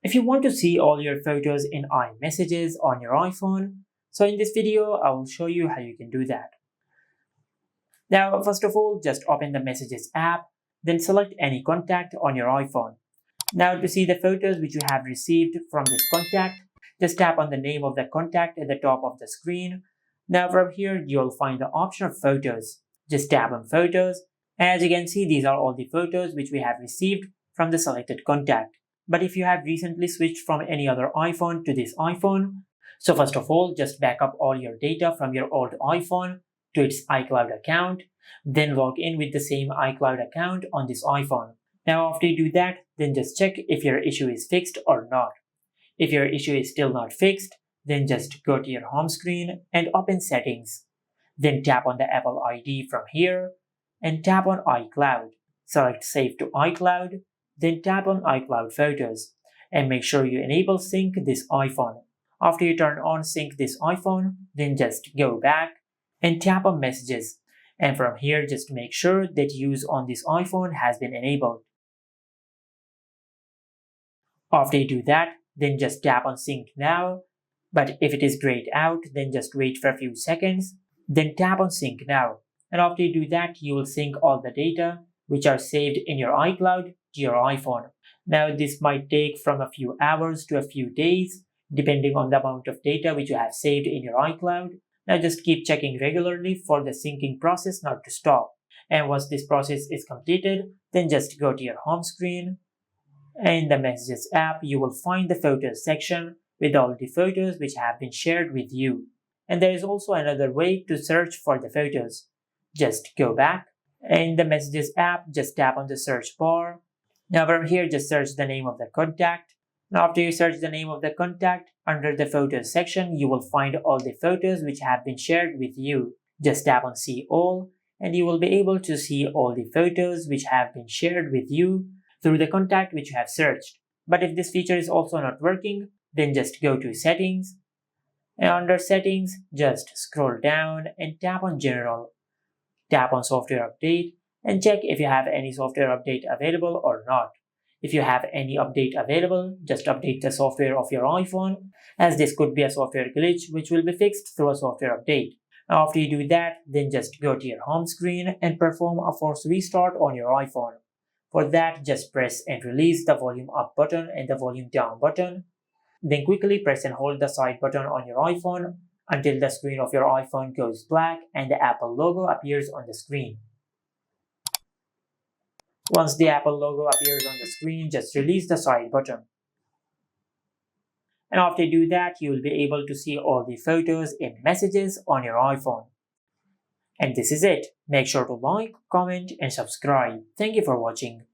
If you want to see all your photos in iMessages on your iPhone, so in this video I will show you how you can do that. Now first of all, just open the Messages app, then select any contact on your iPhone. Now to see the photos which you have received from this contact, just tap on the name of the contact at the top of the screen. Now from here you'll find the option of photos. Just tap on photos, and as you can see, these are all the photos which we have received from the selected contact. But if you have recently switched from any other iPhone to this iPhone, so first of all, just back up all your data from your old iPhone to its iCloud account, then log in with the same iCloud account on this iPhone. Now after you do that, then just check if your issue is fixed or not. If your issue is still not fixed, then just go to your home screen and open Settings. Then tap on the Apple ID from here and tap on iCloud. Select Save to iCloud, then tap on iCloud Photos and make sure you enable Sync this iPhone. After you turn on Sync this iPhone, then just go back and tap on Messages, and from here just make sure that Use on this iPhone has been enabled. After you do that, then just tap on Sync Now, but if it is grayed out, then just wait for a few seconds, then tap on Sync Now, and after you do that, you will sync all the data which are saved in your iCloud to your iPhone. Now this might take from a few hours to a few days, depending on the amount of data which you have saved in your iCloud. Now just keep checking regularly for the syncing process not to stop. And once this process is completed, then just go to your home screen. And in the Messages app, you will find the Photos section with all the photos which have been shared with you. And there is also another way to search for the photos. Just go back. And in the Messages app, just tap on the search bar. Now from here, just search the name of the contact. Now after you search the name of the contact, under the Photos section, you will find all the photos which have been shared with you. Just tap on See All, and you will be able to see all the photos which have been shared with you through the contact which you have searched. But if this feature is also not working, then just go to Settings, and under Settings, just scroll down and tap on General. Tap on Software Update and check if you have any software update available or not. If you have any update available, just update the software of your iPhone, as this could be a software glitch which will be fixed through a software update. Now after you do that, then just go to your home screen and perform a force restart on your iPhone. For that, just press and release the volume up button and the volume down button. Then quickly press and hold the side button on your iPhone until the screen of your iPhone goes black and the Apple logo appears on the screen. Once the Apple logo appears on the screen, just release the side button. And after you do that, you will be able to see all the photos in Messages on your iPhone. And this is it. Make sure to like, comment, and subscribe. Thank you for watching.